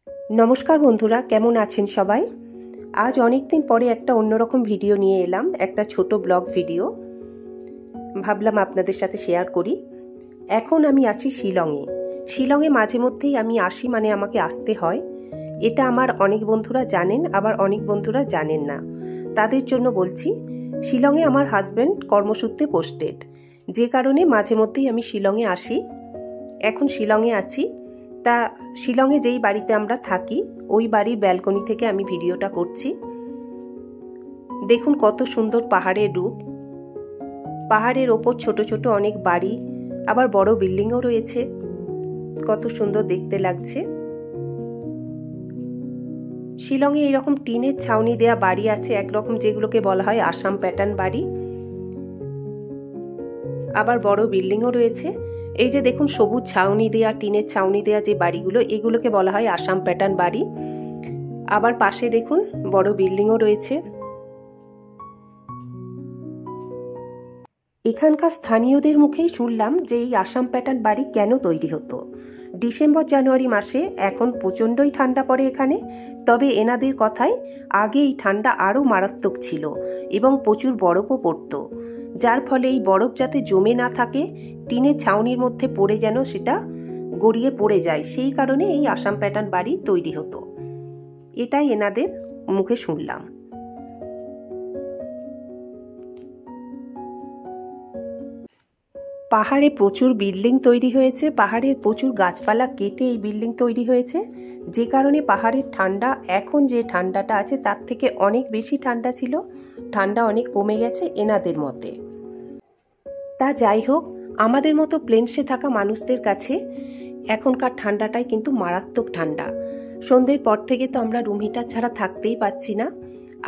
नमस्कार बंधुरा, केमन आছেন सबाई। आज अनेक दिन परे एक अन्यरकम भिडियो निये एलाम, एक छोटो ब्लग भिडियो भाबलाम आपनादेर साथे शेयर करी। एखन आमी आछि शिलंगे। शिलंगे माझे मध्येई आमी आसि, माने आमाके आसते हय। एटा आमार अनेक बंधुरा जानेन, आबार अनेक बंधुरा जानेन ना। तादेर जोन्नो बोलछि, शिलंगे आमार हाजबैंड कर्मसूत्रे पोस्टेड, जे कारणे माझे मध्येई आमी शिलंगे आसि। एखन शिलंगे आछि। ता शिलंगे जेई बाड़ीते आमरा थाकी ओई बाड़ीर ब्यालकनी थेके आमी भिडियोटा करछि। देखुन कत सुंदर पाहाड़ेर रूप। पाहाड़ेर ओपर छोटो छोटो अनेक बाड़ी, आबार बड़ो बिल्डिंगও रयेछे। कत सुंदर देखते लागछे। शिलंगे एई रकम टिनेर छाउनी देया बाड़ी आछे, एक रकम जेगुलोके बला हय आसाम पैटार्न बाड़ी। आबार बड़ो बिल्डिंगও रयेछे। এই যে দেখুন সবুজ ছাউনি দেয়া, টিনের ছাউনি দেয়া যে বাড়িগুলো, এগুলোকে বলা হয় আসাম প্যাটার্ন বাড়ি। আবার পাশে দেখুন বড় বিল্ডিংও রয়েছে। এখানকার স্থানীয়দের মুখেই শুনলাম যে এই আসাম প্যাটার্ন বাড়ি কেন তৈরি হতো। ডিসেম্বর জানুয়ারি মাসে এখন প্রচণ্ডই ঠান্ডা পড়ে এখানে, তবে এনাদের কথায় আগে এই ঠান্ডা আরও মারাত্মক ছিল এবং প্রচুর বরফও পড়তো, যার ফলে এই বরফ যাতে জমে না থাকে, টিনের ছাউনির মধ্যে পড়ে যেন সেটা গড়িয়ে পড়ে যায়, সেই কারণে এই আসাম প্যাটার্ন বাড়ি তৈরি হতো। এটাই এনাদের মুখে শুনলাম। পাহাড়ে প্রচুর বিল্ডিং তৈরি হয়েছে, পাহাড়ের প্রচুর গাছপালা কেটে এই বিল্ডিং তৈরি হয়েছে, যে কারণে পাহাড়ের ঠান্ডা এখন যে ঠান্ডাটা আছে তার থেকে অনেক বেশি ঠান্ডা ছিল, ঠান্ডা অনেক কমে গেছে এনাদের মতে। তা যাই হোক, আমাদের মতো প্লেনসে থাকা মানুষদের কাছে এখনকার ঠান্ডাটাই কিন্তু মারাত্মক ঠান্ডা। সন্ধ্যের পর থেকে তো আমরা রুম হিটার ছাড়া থাকতেই পাচ্ছি না।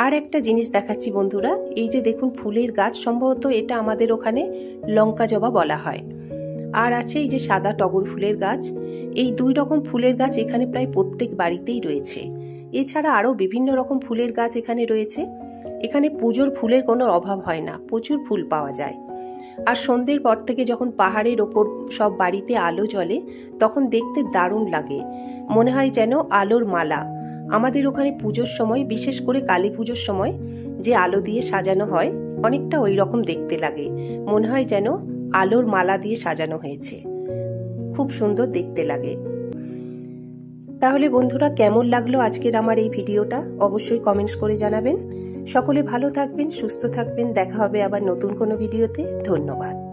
আর একটা জিনিস দেখাচ্ছি বন্ধুরা, এই যে দেখুন ফুলের গাছ, সম্ভবত এটা আমাদের ওখানে লঙ্কা জবা বলা হয়। আর আছে এই যে সাদা টগর ফুলের গাছ। এই দুই রকম ফুলের গাছ এখানে প্রায় প্রত্যেক বাড়িতেই রয়েছে। এছাড়া আরও বিভিন্ন রকম ফুলের গাছ এখানে রয়েছে। এখানে পুজোর ফুলের কোনো অভাব হয় না, প্রচুর ফুল পাওয়া যায়। আর সন্ধ্যের পর থেকে যখন পাহাড়ের ওপর সব বাড়িতে আলো জ্বলে, তখন দেখতে দারুণ লাগে, মনে হয় যেন আলোর মালা। আমাদের ওখানে পুজোর সময়, বিশেষ করে কালী পুজোর সময় যে আলো দিয়ে সাজানো হয়, অনেকটা ওই রকম দেখতে লাগে, মনে হয় যেন আলোর মালা দিয়ে সাজানো হয়েছে। খুব সুন্দর দেখতে লাগে। তাহলে বন্ধুরা, কেমন লাগলো আজকের আমার এই ভিডিওটা অবশ্যই কমেন্টস করে জানাবেন। সকলে ভালো থাকবেন, সুস্থ থাকবেন। দেখা হবে আবার নতুন কোনো ভিডিওতে। ধন্যবাদ।